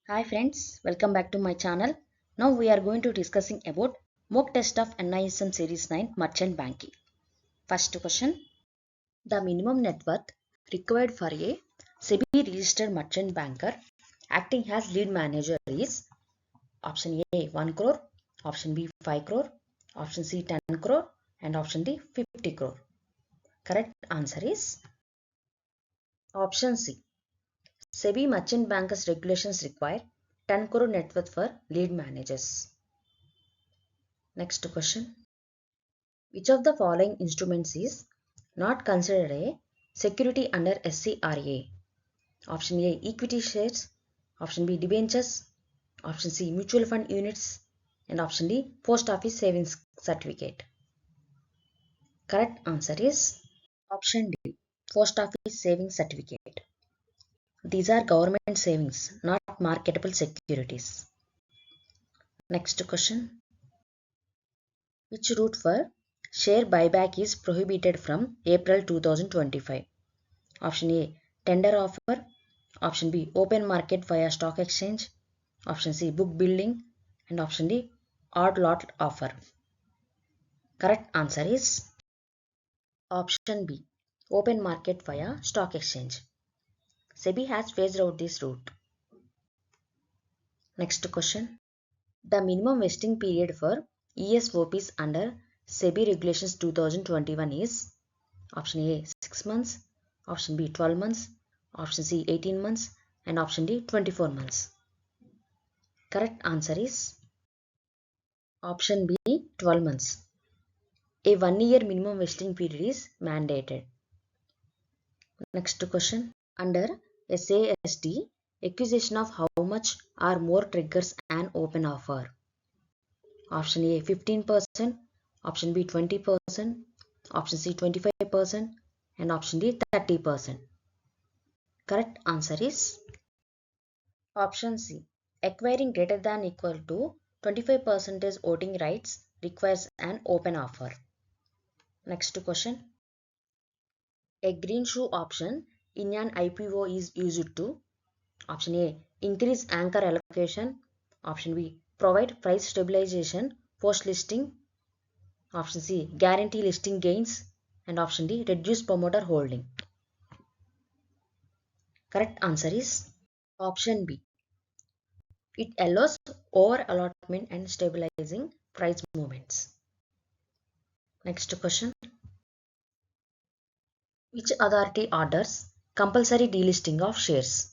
Hi friends, welcome back to my channel. Now we are going to discussing about mock test of NISM Series 9 Merchant Banking. First question. The minimum net worth required for a SEBI registered merchant banker acting as lead manager is option A 1 crore, option B 5 crore, option C 10 crore and option D 50 crore. Correct answer is option C. SEBI merchant bankers regulations require 10 crore net worth for lead managers. Next question. Which of the following instruments is not considered a security under SCRA? Option A equity shares, option B debentures, option C mutual fund units and option D post office savings certificate. Correct answer is option D post office savings certificate. These are government savings, not marketable securities. Next question. Which route for share buyback is prohibited from April 2025? Option A tender offer, option B open market via stock exchange, option C book building and option D odd lot offer. Correct answer is option B open market via stock exchange. SEBI has phased out this route. Next question. The minimum vesting period for ESOPs under SEBI regulations 2021 is option A 6 months, option B 12 months, option C 18 months and option D 24 months. Correct answer is option B 12 months. A 1 year minimum vesting period is mandated. Next question. Under SAST, accusation of how much or more triggers an open offer? Option A 15%, option B 20%, option C 25% and option D 30%. Correct answer is option C. Acquiring greater than equal to 25% voting rights requires an open offer. Next question. A green shoe option in an IPO is used to option A increase anchor allocation, option B provide price stabilization post listing, option C guarantee listing gains and option D reduce promoter holding. Correct answer is option B. It allows over allotment and stabilizing price movements. Next question. Which authority orders compulsory delisting of shares?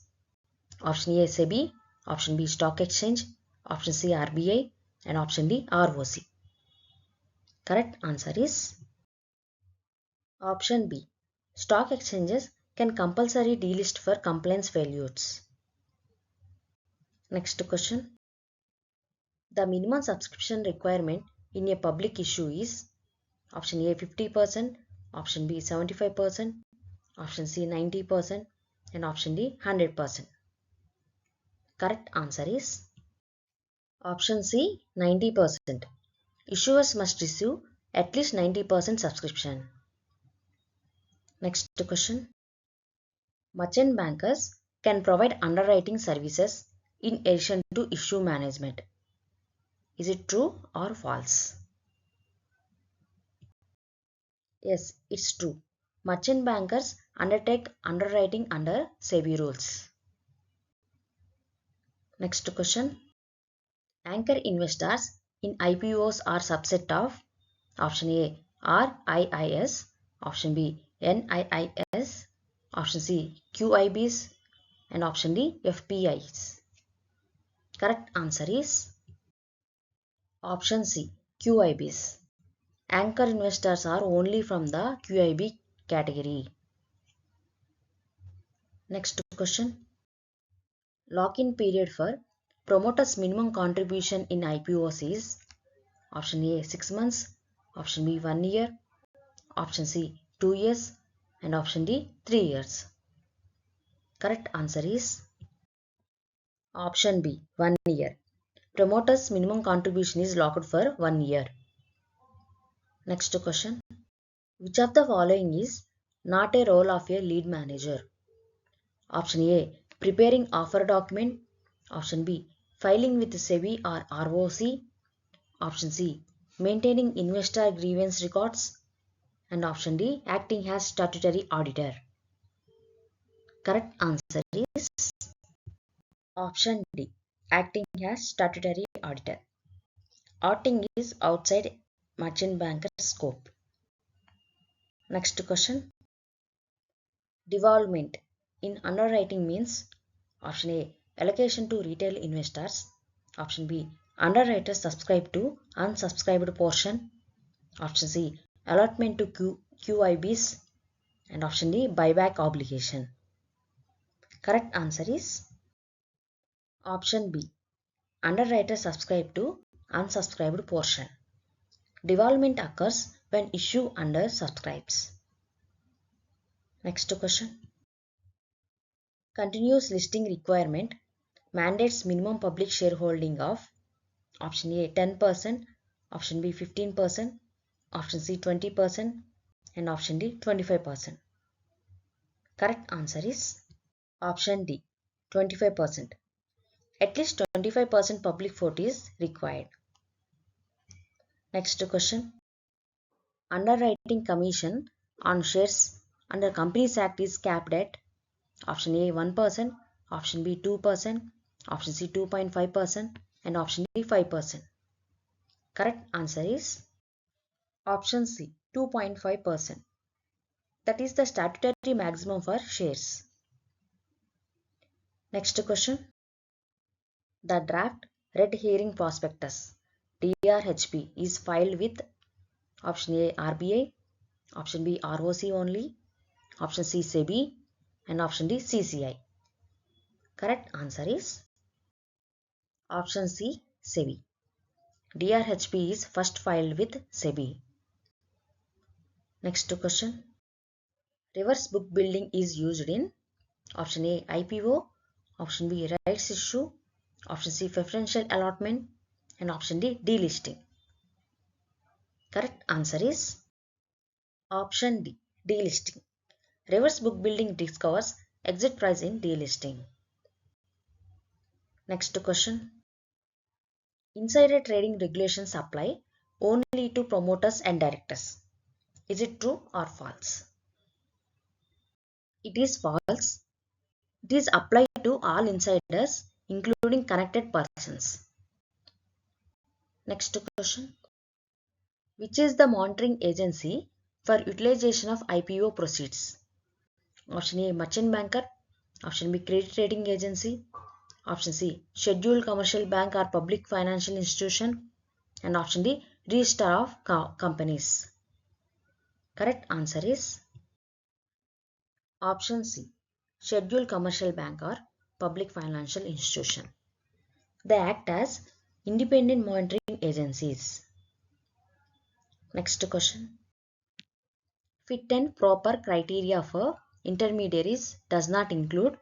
Option A SEBI, option B stock exchange, option C RBI and option D ROC. Correct answer is option B. Stock exchanges can compulsory delist for compliance failures. Next question. The minimum subscription requirement in a public issue is option A 50%, option B 75%, option C 90% and option D 100%. Correct answer is option C 90%. Issuers must receive at least 90% subscription. Next question. Merchant bankers can provide underwriting services in addition to issue management. Is it true or false? Yes, it's true. Merchant bankers undertake underwriting under SEBI rules. Next question. Anchor investors in IPOs are subset of option A RIIs, option B NIIs, option C QIBs and option D FPIs. Correct answer is option C QIBs. Anchor investors are only from the QIB category. Next question. Lock-in period for promoters minimum contribution in IPOs is option A 6 months, option B 1 year, option C 2 years and option D 3 years. Correct answer is option B 1 year. Promoters minimum contribution is locked for 1 year. Next question. Which of the following is not a role of a lead manager? Option A preparing offer document, Option B, filing with SEBI or ROC. Option C, maintaining investor grievance records. And option D, acting as statutory auditor. Correct answer is option D, acting as statutory auditor. Auditing is outside merchant banker scope. Next question. Devolvement in underwriting means option A, allocation to retail investors. Option B, underwriters subscribe to unsubscribed portion. Option C, allotment to QIBs. And option D, buyback obligation. Correct answer is option B, underwriters subscribe to unsubscribed portion. Devolvement occurs when issue under subscribes. Next question. Continuous listing requirement mandates minimum public shareholding of option A 10%, option B 15%, option C 20%, and option D 25%. Correct answer is option D 25%. At least 25% public vote is required. Next question. Underwriting commission on shares under Companies Act is capped at option A 1%, option B 2%, option C 2.5%, and option D 5%. Correct answer is option C 2.5%. That is the statutory maximum for shares. Next question. The draft red herring prospectus DRHP is filed with option A RBI, option B ROC only, option C SEBI, and option D CCI. Correct answer is option C SEBI. DRHP is first filed with SEBI. Next question. Reverse book building is used in option A IPO, option B rights issue, option C preferential allotment, and option D delisting. Correct answer is option D delisting. Reverse book building discovers exit price in delisting. Next question. Insider trading regulations apply only to promoters and directors. Is it true or false? It is false. It is applied to all insiders, including connected persons. Next question. Which is the monitoring agency for utilization of IPO proceeds? Option A merchant banker, option B credit rating agency, option C scheduled commercial bank or public financial institution, and option D registrar of companies. Correct answer is option C scheduled commercial bank or public financial institution. They act as independent monitoring agencies. Next question. Fit and proper criteria for intermediaries does not include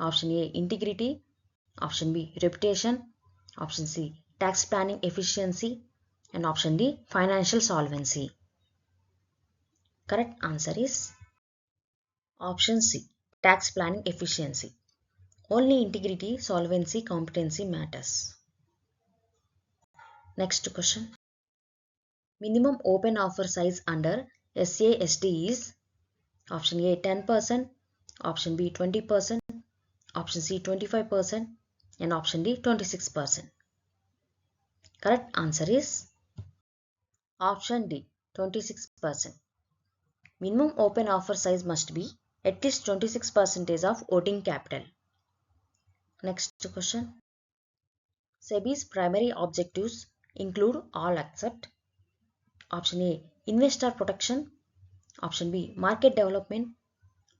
option A integrity, option B reputation, option C tax planning efficiency, and option D financial solvency. Correct answer is option C tax planning efficiency. Only integrity, solvency, competency matters. Next question. Minimum open offer size under SASD is option A 10%, option B 20%, option C 25%, and option D 26%. Correct answer is option D 26%. Minimum open offer size must be at least 26% of voting capital. Next question. SEBI's primary objectives include all except option A investor protection, option B market development,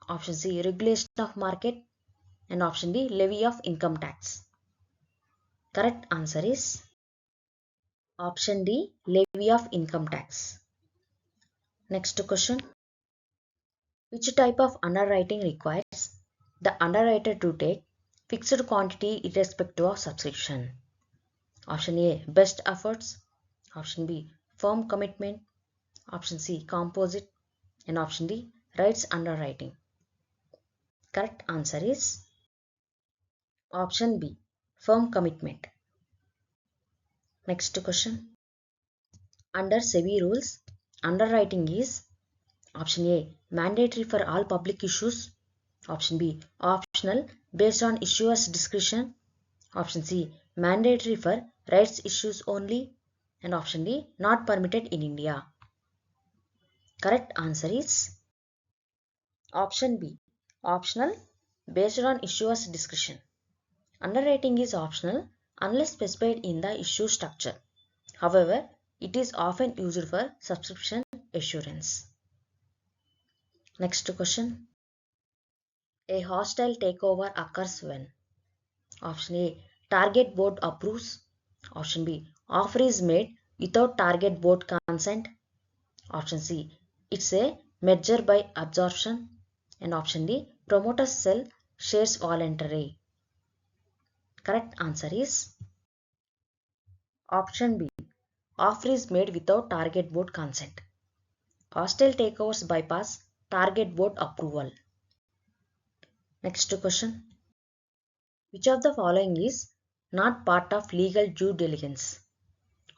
option C regulation of market, and option D levy of income tax. Correct answer is option D levy of income tax. Next question. Which type of underwriting requires the underwriter to take fixed quantity irrespective of subscription? Option A best efforts, option B firm commitment, option C composite, and option D rights underwriting. Correct answer is option B firm commitment. Next question. Under SEBI rules, underwriting is option A mandatory for all public issues, option B optional based on issuer's discretion, option C mandatory for rights issues only, and option D not permitted in India. Correct answer is option B optional based on issuer's discretion. Underwriting is optional unless specified in the issue structure. However, it is often used for subscription assurance. Next question. A hostile takeover occurs when option A target board approves, option B offer is made without target board consent, option C it's a merger by absorption, and option D promoters sell shares voluntarily. Correct answer is option B offer is made without target board consent. Hostile takeovers bypass target board approval. Next question. Which of the following is not part of legal due diligence?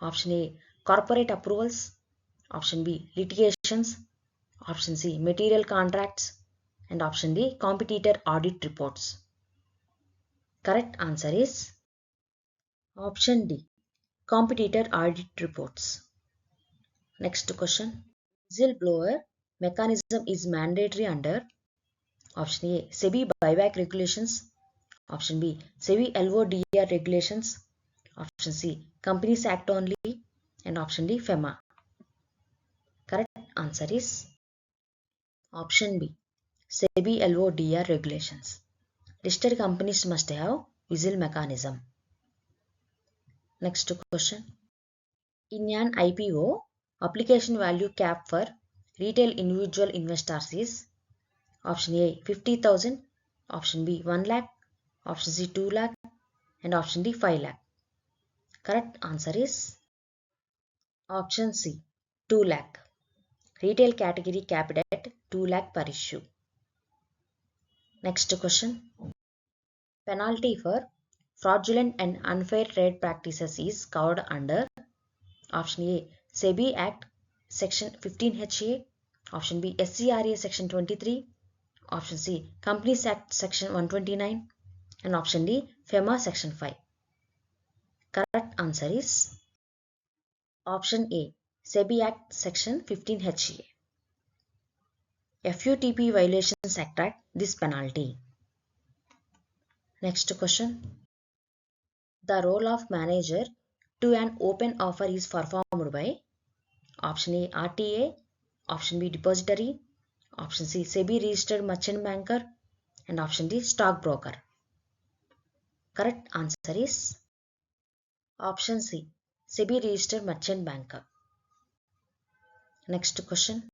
Option A corporate approvals, option B litigations, option C material contracts, and option D competitor audit reports. Correct answer is option D competitor audit reports. Next question. Whistleblower mechanism is mandatory under option A SEBI buyback regulations, option B SEBI LODR regulations, option C Companies Act only, and option D FEMA. Correct answer is option B SEBI LODR regulations. Listed companies must have whistle mechanism. Next question. In an IPO, application value cap for retail individual investors is option A 50,000, option B 1 lakh, option C 2 lakh, and option D 5 lakh. Correct answer is option C 2 lakh. Retail category capped at 2 lakh per issue. Next question. Penalty for fraudulent and unfair trade practices is covered under option A SEBI Act Section 15HA, option B SCRA Section 23, option C Companies Act Section 129, and option D FEMA Section 5. Correct answer is option A SEBI Act Section 15HA. FUTP violations attract this penalty. Next question. The role of manager to an open offer is performed by option A RTA, option B depository, option C SEBI registered merchant banker, and option D stockbroker. Correct answer is option C SEBI registered merchant banker. Next question.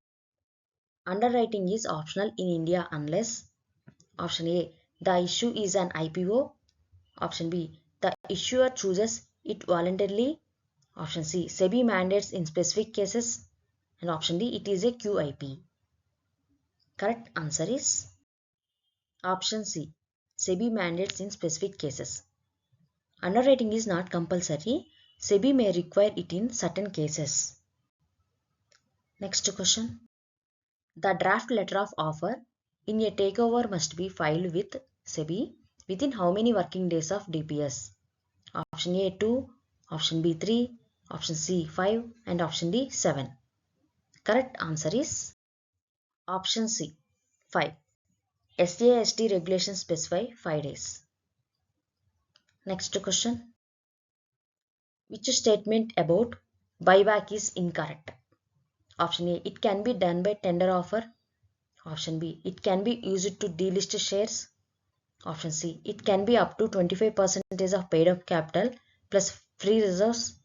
Underwriting is optional in India unless option A the issue is an IPO, option B the issuer chooses it voluntarily, option C SEBI mandates in specific cases, and option D it is a QIP. Correct answer is option C SEBI mandates in specific cases. Underwriting is not compulsory. SEBI may require it in certain cases. Next question. The draft letter of offer in a takeover must be filed with SEBI within how many working days of DPS? Option A 2, option B 3, option C 5, and option D 7. Correct answer is option C 5. SAST regulations specify 5 days. Next question. Which statement about buyback is incorrect? Option A it can be done by tender offer, option B it can be used to delist shares, option C it can be up to 25% of paid up capital plus free reserves,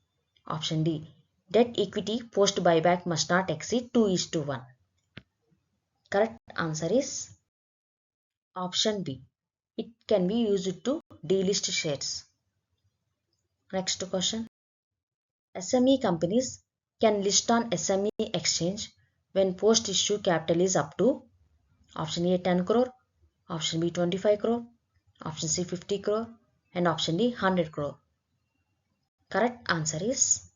option D debt equity post buyback must not exceed 2:1. Correct answer is option B it can be used to delist shares. Next question. SME companies can list on SME exchange when post issue capital is up to option A 10 crore, option B 25 crore, option C 50 crore, and option D 100 crore. Correct answer is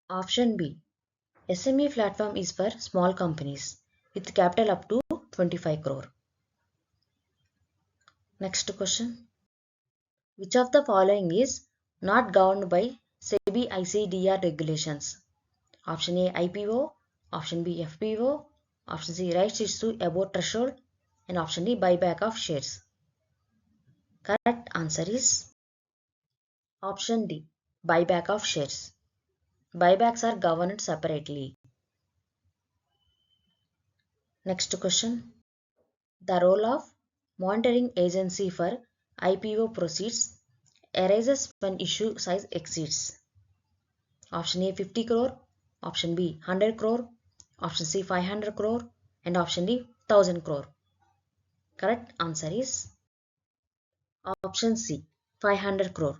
option B. SME platform is for small companies with capital up to 25 crore. Next question. Which of the following is not governed by SEBI ICDR regulations? Option A IPO, option B FPO, option C rights issue above threshold, and option D buyback of shares. Correct answer is option D buyback of shares. Buybacks are governed separately. Next question. The role of monitoring agency for IPO proceeds arises when issue size exceeds. Option A 50 crore, option B 100 crore, option C 500 crore, and option D 1000 crore. Correct answer is option C 500 crore.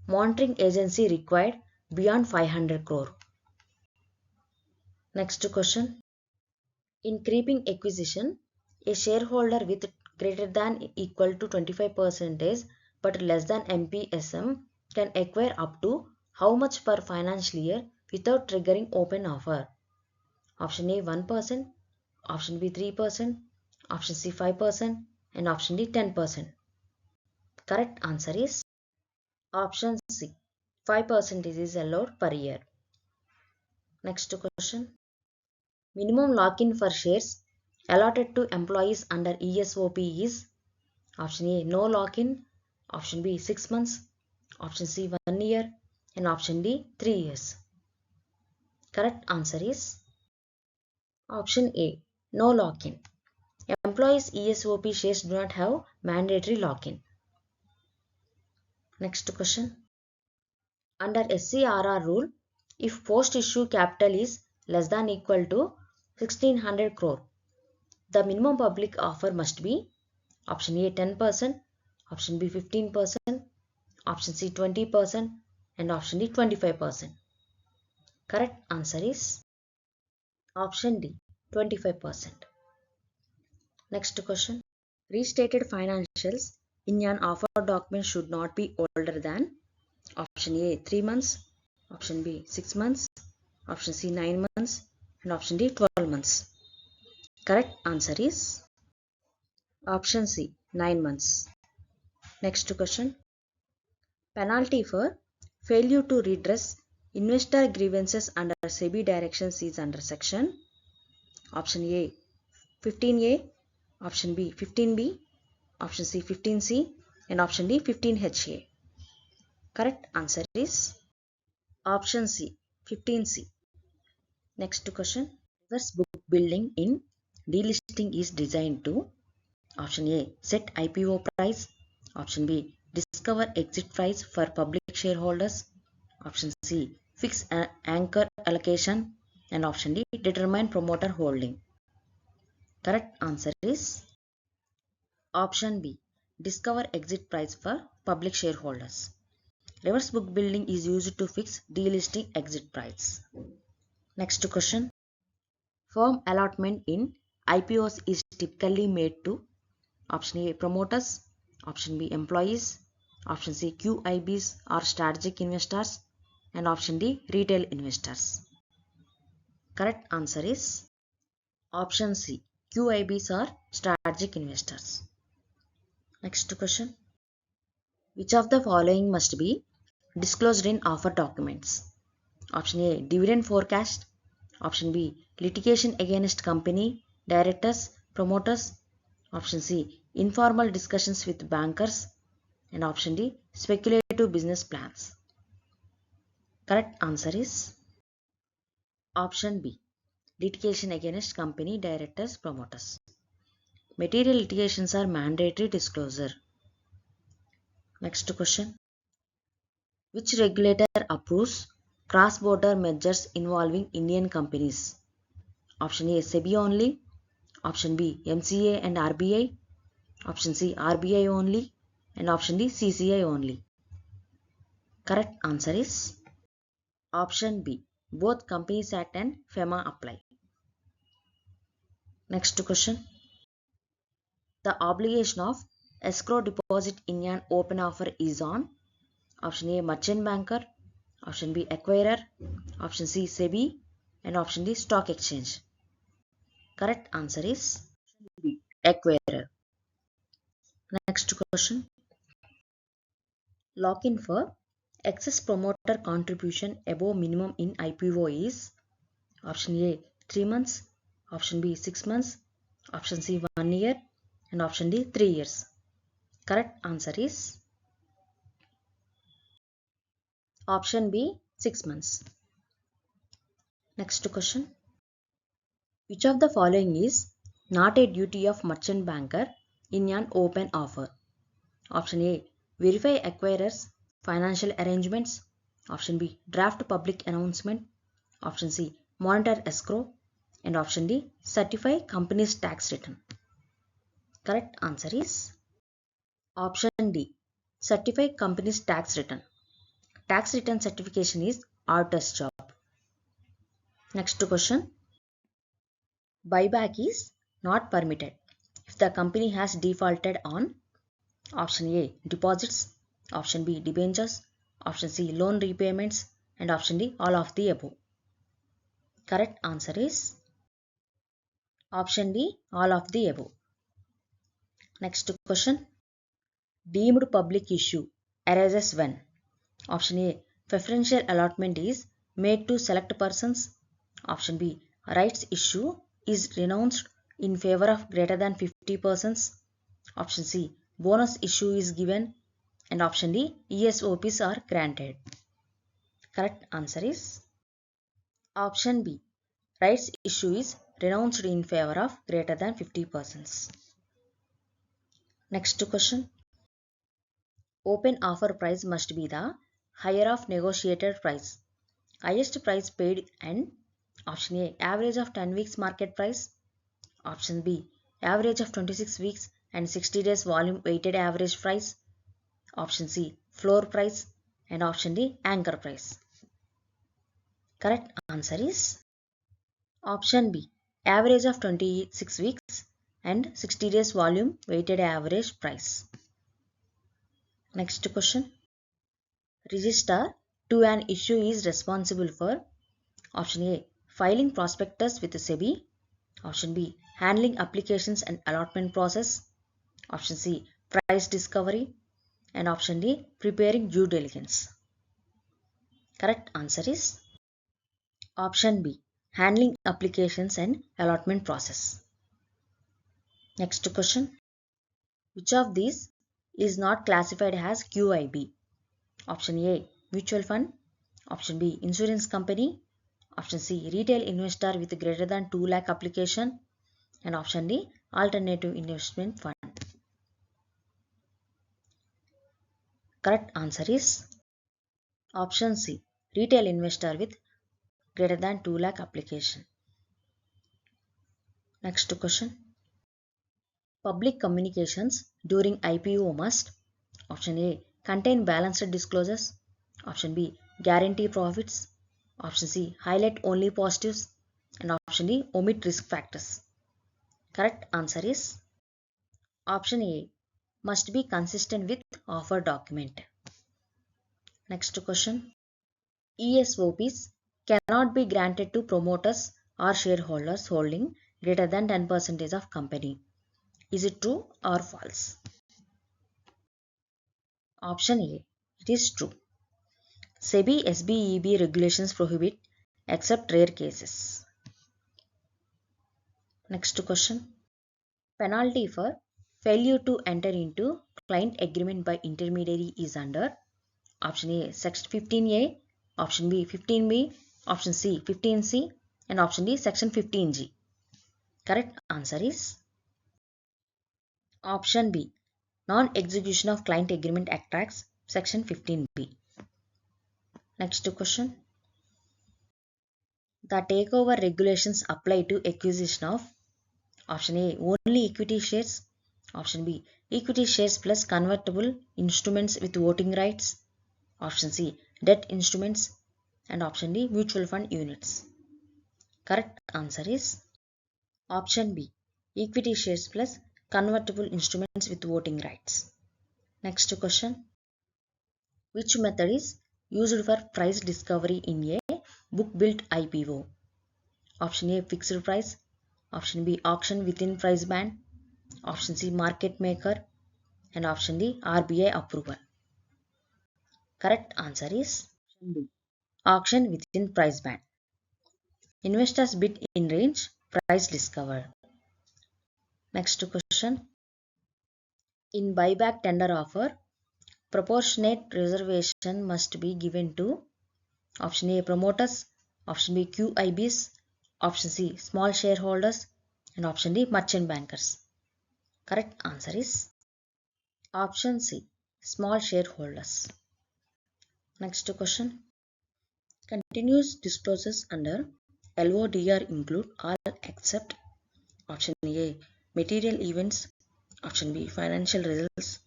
Monitoring agency required beyond 500 crore. Next question. In creeping acquisition, a shareholder with greater than equal to 25% but less than MPSM can acquire up to how much per financial year without triggering open offer? Option A 1%, option B 3%, option C 5%, and option D 10%. Correct answer is option C 5% is allowed per year. Next question. Minimum lock-in for shares allotted to employees under ESOP is option A no lock-in, option B 6 months, option C 1 year, and option D 3 years. Correct answer is option A no lock-in. Employees ESOP shares do not have mandatory lock-in. Next question. Under SCRR rule, if post-issue capital is less than equal to 1600 crore, the minimum public offer must be option A 10%, option B 15%, option C 20%, and option D 25%. Correct answer is option D 25%. Next question. Restated financials in an offer document should not be older than option A 3 months, option B 6 months, option C 9 months, and option D 12 months. Correct answer is option C 9 months. Next question. Penalty for failure to redress investor grievances under SEBI directions is under section option A 15A, option B 15B, option C 15C, and option D 15HA. Correct answer is option C 15C. Next question. Reverse book building in delisting is designed to option A set IPO price, option B discover exit price for public shareholders, option C fix anchor allocation, and option D determine promoter holding. Correct answer is option B discover exit price for public shareholders. Reverse book building is used to fix delisting exit price. Next question. Firm allotment in IPOs is typically made to option A promoters, option B employees, option C QIBs or strategic investors, and option D retail investors. Correct answer is option C QIBs or strategic investors. Next question. Which of the following must be disclosed in offer documents? Option A dividend forecast, option B litigation against company directors promoters, option C informal discussions with bankers, and option D speculative business plans. Correct answer is option B litigation against company directors promoters. Material litigations are mandatory disclosure. Next question. Which regulator approves cross-border mergers involving Indian companies? Option A SEBI only, option B MCA and RBI, option C RBI only, and option D CCI only. Correct answer is option B both Companies Act and FEMA apply. Next question. The obligation of escrow deposit in an open offer is on option A merchant banker, option B acquirer, option C SEBI, and option D stock exchange. Correct answer is B, acquirer. Next question. Lock-in for excess promoter contribution above minimum in IPO is option A 3 months, option B 6 months, option C 1 year, and option D 3 years. Correct answer is option B 6 months. Next question. Which of the following is not a duty of merchant banker in an open offer? Option A. Verify acquirers' financial arrangements. Option B. Draft public announcement. Option C. Monitor escrow. And option D. Certify company's tax return. Correct answer is option D. Certify company's tax return. Tax return certification is auditor's job. Next question. Buyback is not permitted if the company has defaulted on option A deposits, option B debentures, option C loan repayments, and option D all of the above. Correct answer is option D all of the above. Next question. Deemed public issue arises when option A preferential allotment is made to select persons, option B rights issue is renounced in favor of greater than 50 persons, option C bonus issue is given, and option D ESOPs are granted. Correct answer is option B rights issue is renounced in favor of greater than 50 persons. Next question. Open offer price must be the higher of negotiated price, highest price paid, and option A average of 10 weeks market price, option B average of 26 weeks and 60 days volume weighted average price, option C floor price, and option D anchor price. Correct answer is option B average of 26 weeks and 60 days volume weighted average price. Next question. Registrar to an issue is responsible for option A filing prospectus with SEBI, option B handling applications and allotment process, option C price discovery, and option D preparing due diligence. Correct answer is option B handling applications and allotment process. Next question. Which of these is not classified as QIB? Option A mutual fund, option B insurance company, option C retail investor with greater than 2 lakh application, and option D alternative investment fund. Correct answer is option C retail investor with greater than 2 lakh application. Next question. Public communications during IPO must option A contain balanced disclosures, option B guarantee profits, option C highlight only positives, and option D omit risk factors. Correct answer is option A must be consistent with offer document. Next question. ESOPs cannot be granted to promoters or shareholders holding greater than 10% of company. Is it true or false? Option A. It is true. SEBI SBEB regulations prohibit except rare cases. Next question. Penalty for failure to enter into client agreement by intermediary is under option A section 15A, option B 15B, option C 15C, and option D section 15G. Correct answer is option B non-execution of client agreement attracts section 15B. Next question. The takeover regulations apply to acquisition of option A only equity shares, option B equity shares plus convertible instruments with voting rights, option C debt instruments, and option D mutual fund units. Correct answer is option B equity shares plus convertible instruments with voting rights. Next question. Which method is used for price discovery in a book built IPO? Option A, fixed price. Option B, auction within price band. Option C, market maker. And option D, RBI approval. Correct answer is option B, auction within price band. Investors bid in range, price discovered. Next question. In buyback tender offer, proportionate reservation must be given to option A, promoters, option B, QIBs, option C, small shareholders, and option D, merchant bankers. Correct answer is option C, small shareholders. Next question. Continuous disclosures under LODR include all except option A, material events, option B, financial results,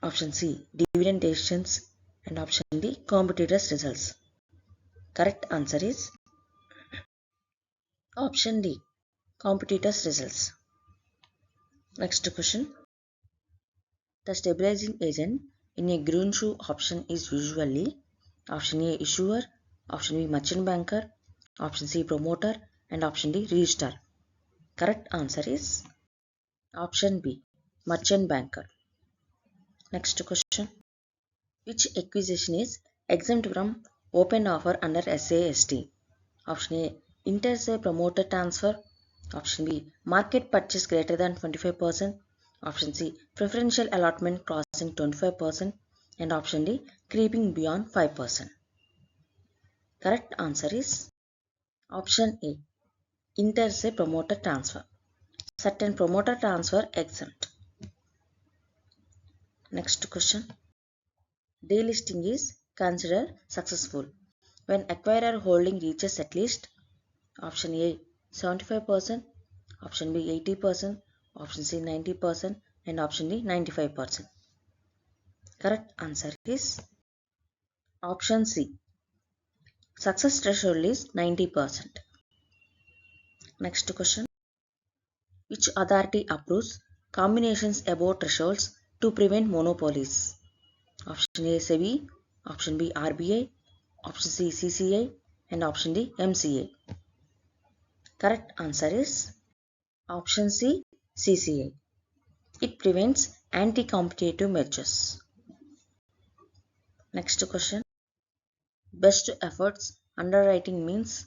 option C, dividend decisions, and option D, competitors' results. Correct answer is option D, competitors' results. Next question. The stabilizing agent in a greenshoe option is usually option A, issuer, option B, merchant banker, option C, promoter, and option D, registrar. Correct answer is option B, merchant banker. Next question. Which acquisition is exempt from open offer under SAST? Option A, inter se promoter transfer. Option B, market purchase greater than 25%. Option C, preferential allotment crossing 25%. And option D, creeping beyond 5%. Correct answer is option A, inter se promoter transfer. Certain promoter transfer exempt. Next question. Delisting is considered successful when acquirer holding reaches at least option A, 75%, option B, 80%, option C, 90%, and option D, 95%. Correct answer is option C. Success threshold is 90%. Next question. Which authority approves combinations above thresholds to prevent monopolies? Option A, SEBI, option B, RBI, option C, CCI, and option D, MCA. Correct answer is option C, CCI. It prevents anti-competitive mergers. Next question. Best efforts underwriting means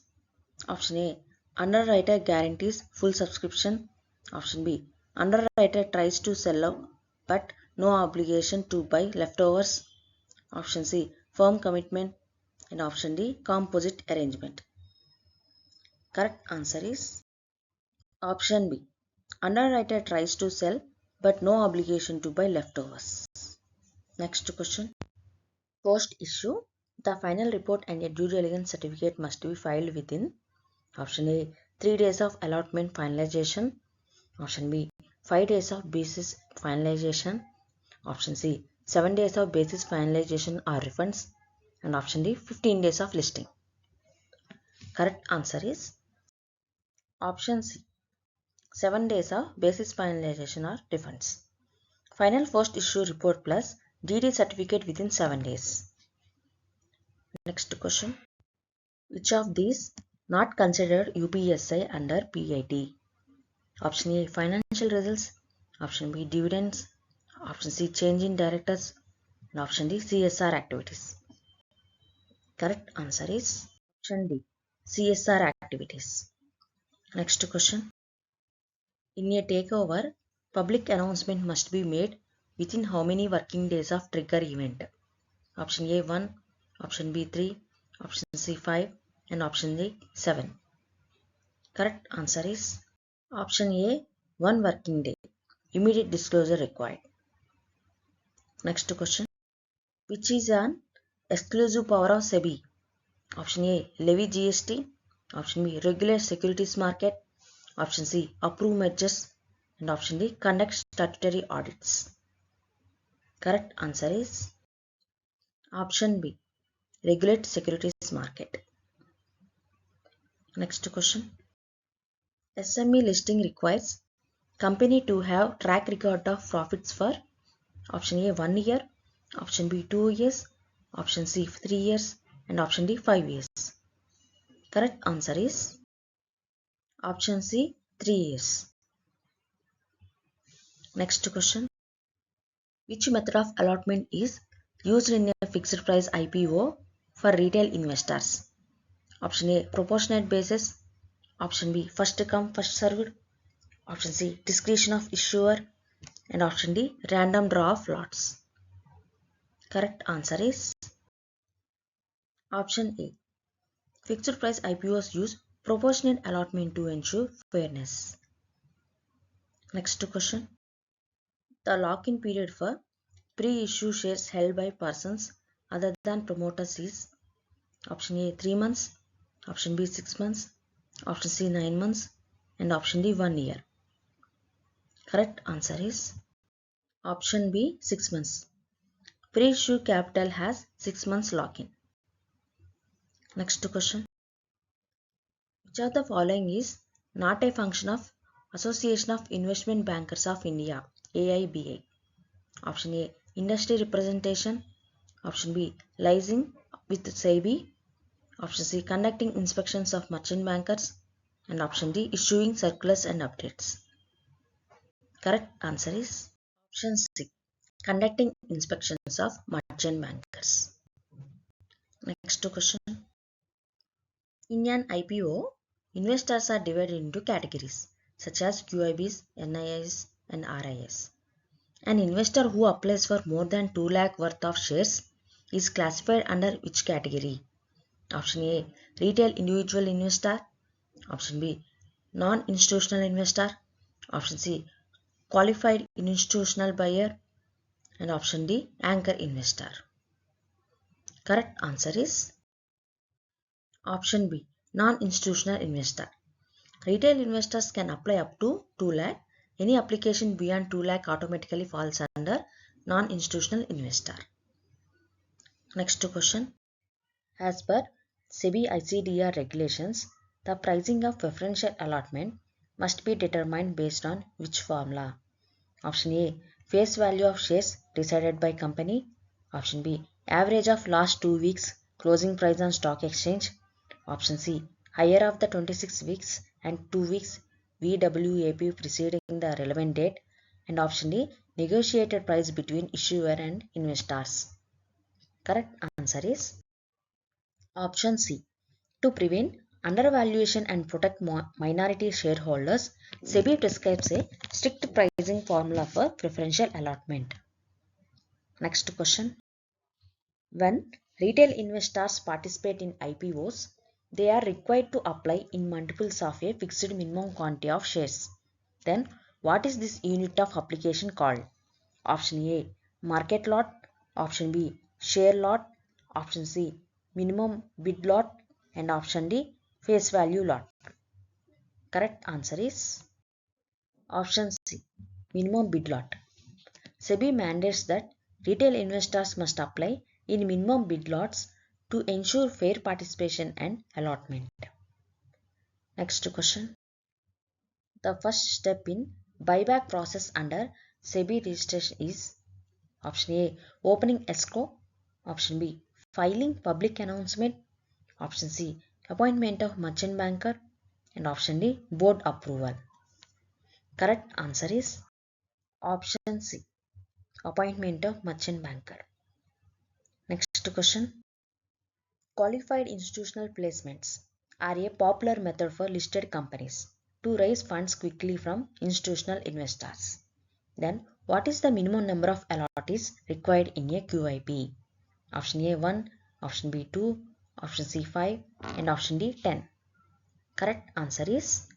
option A, underwriter guarantees full subscription. Option B, underwriter tries to sell out but no obligation to buy leftovers. Option C, firm commitment. And option D, composite arrangement. Correct answer is option B, underwriter tries to sell but no obligation to buy leftovers. Next question. Post issue, the final report and a due diligence certificate must be filed within option A, 3 days of allotment finalization. Option B, 5 days of basis finalization. Option C, 7 days of basis finalization or refunds. And option D, 15 days of listing. Correct answer is option C, 7 days of basis finalization or refunds. Final post issue report plus DD certificate within 7 days. Next question. Which of these not considered UPSI under PIT? Option A, financial results. Option B, dividends. Option C, change in directors. And option D, CSR activities. Correct answer is option D, CSR activities. Next question. In a takeover, public announcement must be made within how many working days of trigger event? Option A, 1, option B, 3, option C, 5, and option D, 7. Correct answer is option A, 1 working day. Immediate disclosure required. Next question. Which is an exclusive power of SEBI? Option A, levy GST. Option B, regulate securities market. Option C, approve mergers. And option D, conduct statutory audits. Correct answer is option B, regulate securities market. Next question. SME listing requires company to have track record of profits for option A 1 year, option B 2 years, option C 3 years, and option D 5 years. Correct answer is option C 3 years. Next question. Which method of allotment is used in a fixed price IPO for retail investors? Option A proportionate basis, option B first come first served, option C discretion of issuer, and option D random draw of lots. Correct answer is option A. Fixed price IPOs use proportionate allotment to ensure fairness. Next question. The lock-in period for pre-issue shares held by persons other than promoters is option A 3 months, option B 6 months, option C 9 months, and option D 1 year. Correct answer is option B 6 months. Pre-issue capital has 6 months lock-in. Next question. Which of the following is not a function of Association of Investment Bankers of India AIBA? Option A industry representation, option B liaising with SEBI, option C conducting inspections of merchant bankers, and option D issuing circulars and updates. Correct answer is option C conducting inspections of merchant bankers. Next question. In an IPO, investors are divided into categories such as QIBs, NIS, and RIS. An investor who applies for more than 2 lakh worth of shares is classified under which category? Option A retail individual investor, option B non-institutional investor, option C qualified institutional buyer, and option D anchor investor. Correct answer is option B non-institutional investor. Retail investors can apply up to 2 lakh. Any application beyond 2 lakh automatically falls under non-institutional investor. Next question. As per SEBI ICDR regulations, the pricing of preferential allotment must be determined based on which formula? Option A face value of shares decided by company, option B average of last 2 weeks closing price on stock exchange, option C higher of the 26 weeks and 2 weeks VWAP preceding the relevant date, and option D negotiated price between issuer and investors. Correct answer is option C. To prevent undervaluation and protect minority shareholders, SEBI prescribes a strict pricing formula for preferential allotment. Next question. When retail investors participate in IPOs, they are required to apply in multiples of a fixed minimum quantity of shares. Then, what is this unit of application called? Option A market lot, option B share lot, option C minimum bid lot, and option D face value lot. Correct answer is option C minimum bid lot. SEBI mandates that retail investors must apply in minimum bid lots to ensure fair participation and allotment. Next question. The first step in buyback process under SEBI registration is option A opening escrow, option B filing public announcement, option C appointment of merchant banker, and option D board approval. Correct answer is option C appointment of merchant banker. Next question. Qualified institutional placements are a popular method for listed companies to raise funds quickly from institutional investors. Then, what is the minimum number of allottees required in a QIP? Option A 1, option B 2, option C 5, and option D 10. Correct answer is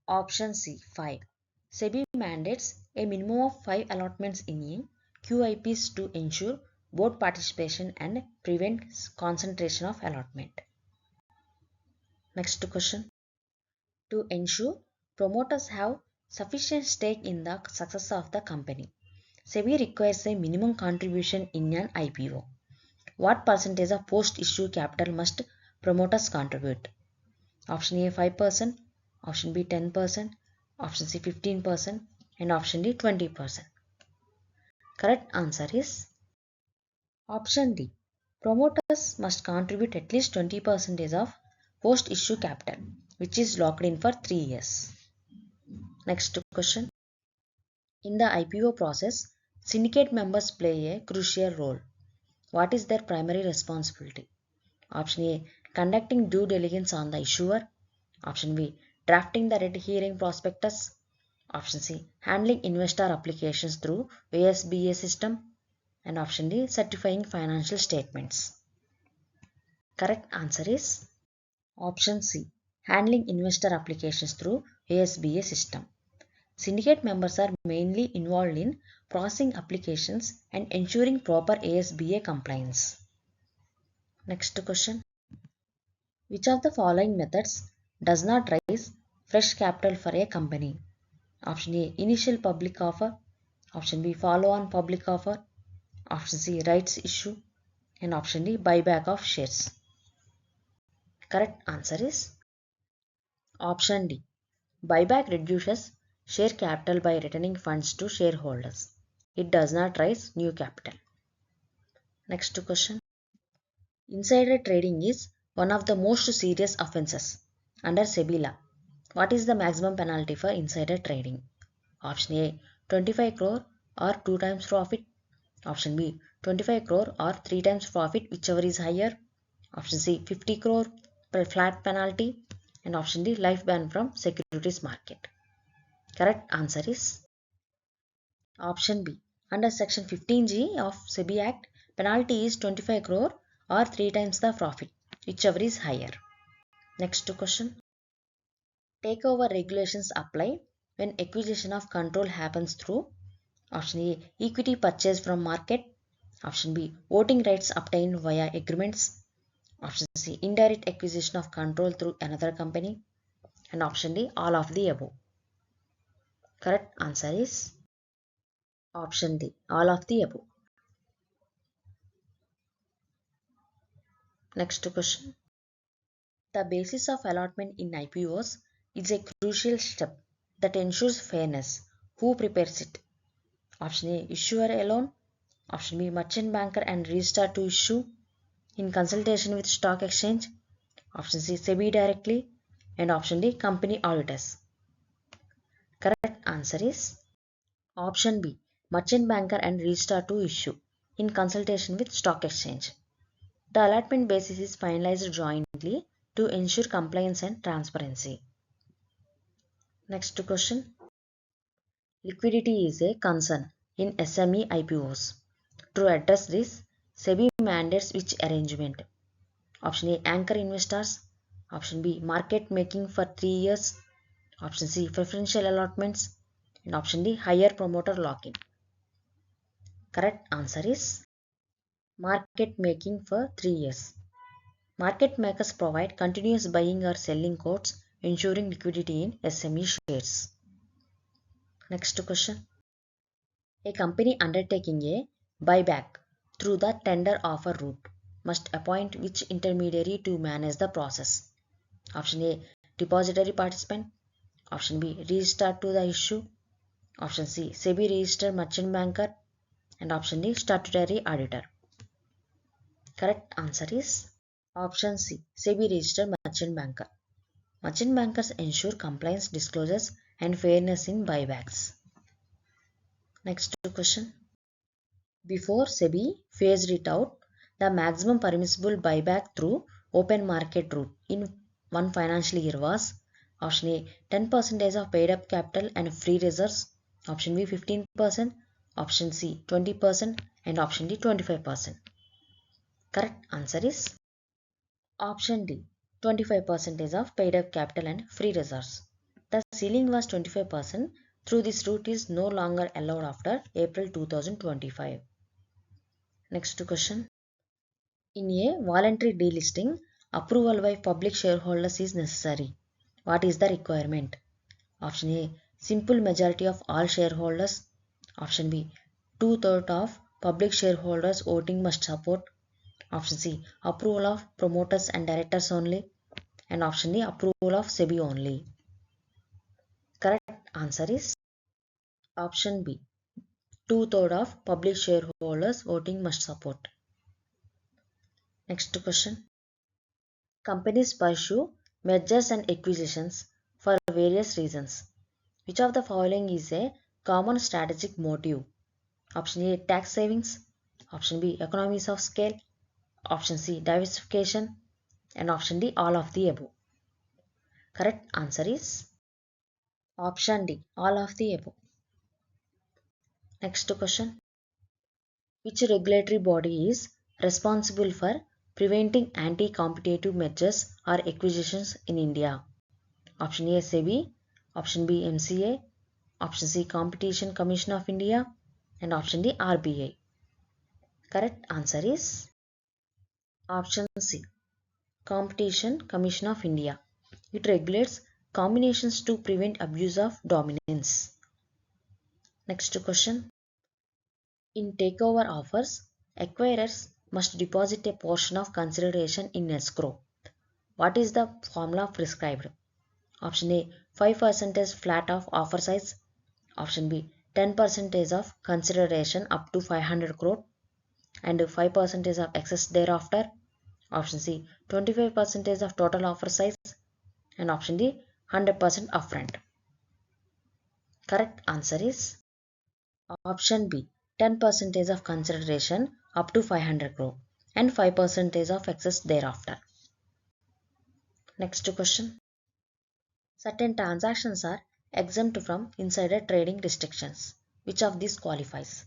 option C 5. SEBI mandates a minimum of 5 allotments in a QIPs to ensure board participation and prevent concentration of allotment. Next question. To ensure promoters have sufficient stake in the success of the company, SEBI requires a minimum contribution in an IPO. What percentage of post-issue capital must promoters contribute? Option A 5%, option B 10%, Option C 15% and option D 20%. Correct answer is option D. Promoters must contribute at least 20% of post-issue capital, which is locked in for 3 years. Next question. In the IPO process, syndicate members play a crucial role. What is their primary responsibility? Option A. Conducting due diligence on the issuer. Option B. Drafting the red herring prospectus. Option C. Handling investor applications through ASBA system. And option D. Certifying financial statements. Correct answer is option C. Handling investor applications through ASBA system. Syndicate members are mainly involved in processing applications and ensuring proper ASBA compliance. Next question. Which of the following methods does not raise fresh capital for a company? Option A. Initial public offer. Option B. Follow-on public offer. Option C. Rights issue. And option D. Buyback of shares. Correct answer is option D. Buyback reduces share capital by returning funds to shareholders. It does not raise new capital. Next question. Insider trading is one of the most serious offences under SEBI law. What is the maximum penalty for insider trading? Option A 25 crore or 2 times profit. Option B 25 crore or 3 times profit, whichever is higher. Option C 50 crore per flat penalty. And option D life ban from securities market. Correct answer is option B. Under section 15G of SEBI Act, penalty is 25 crore or 3 times the profit, whichever is higher. Next question. Takeover regulations apply when acquisition of control happens through option A. Equity purchase from market. Option B. Voting rights obtained via agreements. Option C. Indirect acquisition of control through another company. And option D. All of the above. Correct answer is option D. All of the above. Next question. The basis of allotment in IPOs is a crucial step that ensures fairness. Who prepares it? Option A. Issuer alone. Option B. Merchant banker and registrar to issue in consultation with stock exchange. Option C. SEBI directly. And option D. Company auditors. Correct answer is option B. Merchant banker and registrar to issue in consultation with stock exchange. The allotment basis is finalized jointly to ensure compliance and transparency. Next question. Liquidity is a concern in SME IPOs. To address this, SEBI mandates which arrangement? Option A. Anchor investors. Option B. Market making for 3 years. Option C. Preferential allotments. And option D. Higher promoter lock-in. Correct answer is market making for 3 years. Market makers provide continuous buying or selling quotes, ensuring liquidity in SME shares. Next question. A company undertaking a buyback through the tender offer route must appoint which intermediary to manage the process? Option A. Depository participant. Option B. Registrar to the issue. Option C. SEBI registered merchant banker. And option D. Statutory auditor. Correct answer is option C. SEBI registered merchant banker. Merchant bankers ensure compliance, disclosures and fairness in buybacks. Next question. Before SEBI phased it out, the maximum permissible buyback through open market route in one financial year was option A 10% of paid up capital and free reserves, option B 15%, option C 20% and option D 25%. Correct answer is option D 25% of paid up capital and free reserves. The ceiling was 25%. Through this route is no longer allowed after April 2025. Next question. In a voluntary delisting, approval by public shareholders is necessary. What is the requirement? Option A. Simple majority of all shareholders. Option B. 2/3 of public shareholders voting must support. Option C. Approval of promoters and directors only. And option D. Approval of SEBI only. Correct answer is option B. 2/3 of public shareholders voting must support. Next question. Companies pursue mergers and acquisitions for various reasons. Which of the following is a common strategic motive? Option A, tax savings. Option B, economies of scale. Option C, diversification. And option D, all of the above. Correct answer is option D, all of the above. Next question. Which regulatory body is responsible for preventing anti-competitive mergers or acquisitions in India? Option A, SEBI. Option B, MCA. Option C, Competition Commission of India. And option D, RBI. Correct answer is option C, Competition Commission of India. It regulates combinations to prevent abuse of dominance. Next question. In takeover offers, acquirers must deposit a portion of consideration in escrow. What is the formula prescribed? Option A, 5% flat of offer size. Option B, 10% of consideration up to 500 crore and 5% of excess thereafter. Option C, 25% of total offer size. And option D, 100% upfront. Correct answer is option B, 10% of consideration up to 500 crore and 5% of excess thereafter. Next question. Certain transactions are exempt from insider trading restrictions. Which of these qualifies?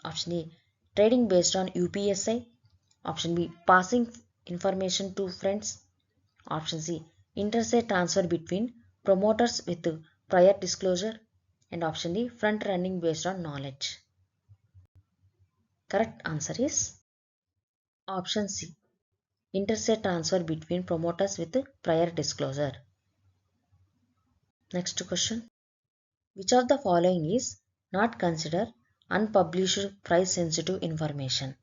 Option A, trading based on UPSI. Option B, passing information to friends. Option C, interstate transfer between promoters with prior disclosure. And option D, front running based on knowledge. Correct answer is option C, interstate transfer between promoters with prior disclosure. Next question. Which of the following is not considered unpublished price sensitive information?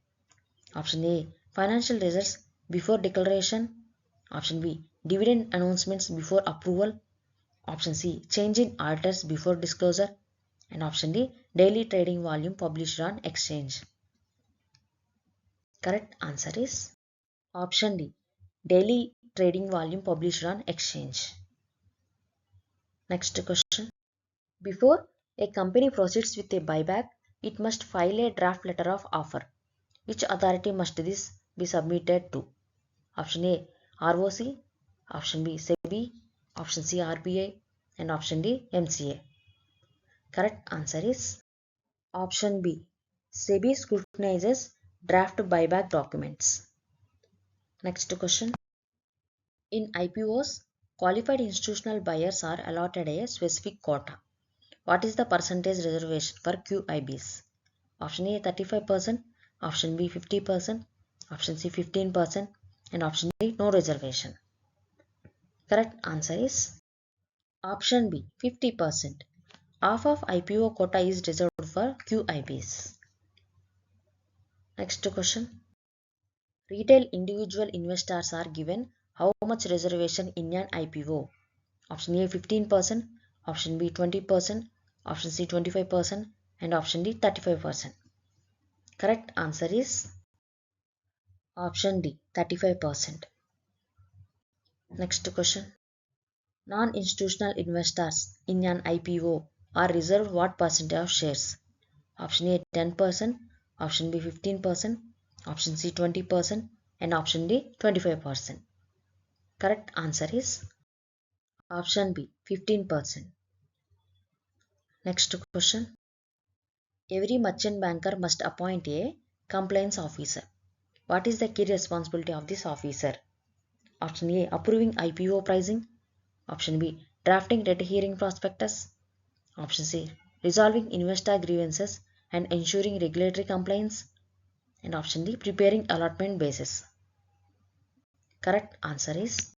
Option A, financial results before declaration. Option B, dividend announcements before approval. Option C, change in auditors before disclosure. And option D, daily trading volume published on exchange. Correct answer is option D, daily trading volume published on exchange. Next question. Before a company proceeds with a buyback, it must file a draft letter of offer. Which authority must this be submitted to? Option A, ROC. Option B, SEBI. Option C, RBI. And option D, MCA. Correct answer is option B, SEBI scrutinizes draft buyback documents. Next question. In IPOs, qualified institutional buyers are allotted a specific quota. What is the percentage reservation for QIBs? Option A, 35%. Option B, 50%. Option C, 15%. And option D, no reservation. Correct answer is option B, 50%. Half of IPO quota is reserved for QIBs. Next question. Retail individual investors are given how much reservation in an IPO? Option A, 15%. Option B, 20%. Option C, 25%. And option D, 35%. Correct answer is option D, 35%. Next question. Non-institutional investors in an IPO are reserved what percentage of shares? Option A, 10%. Option B, 15%. Option C, 20%. And option D, 25%. Correct answer is option B, 15%. Next question. Every merchant banker must appoint a compliance officer. What is the key responsibility of this officer? Option A, approving IPO pricing. Option B, drafting debt hearing prospectus. Option C, resolving investor grievances and ensuring regulatory compliance. And option D, preparing allotment basis. Correct answer is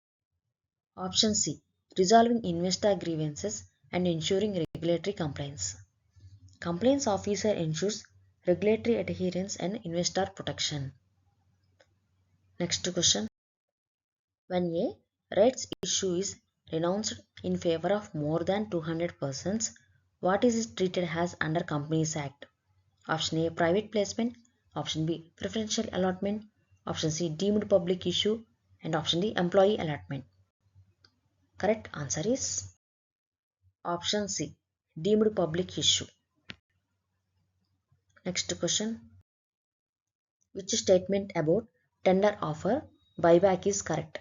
option C, resolving investor grievances and ensuring regulatory compliance. Compliance officer ensures regulatory adherence and investor protection. Next question. When a rights issue is renounced in favor of more than 200 persons, what is it treated as under Companies Act? Option A, private placement. Option B, preferential allotment. Option C, deemed public issue. And option D, employee allotment. Correct answer is option C, deemed public issue. Next question. Which statement about tender offer buyback is correct?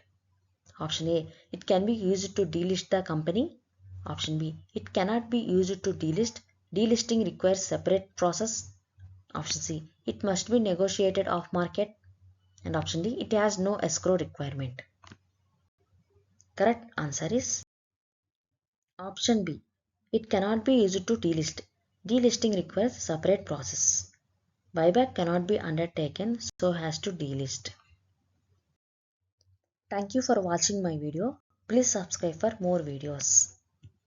Option A, it can be used to delist the company. Option B, it cannot be used to delist. Delisting requires separate process. Option C, it must be negotiated off market. And option D, it has no escrow requirement. Correct answer is option B, it cannot be used to delist. Delisting requires separate process. Buyback cannot be undertaken so has to delist. Thank you for watching my video. Please subscribe for more videos.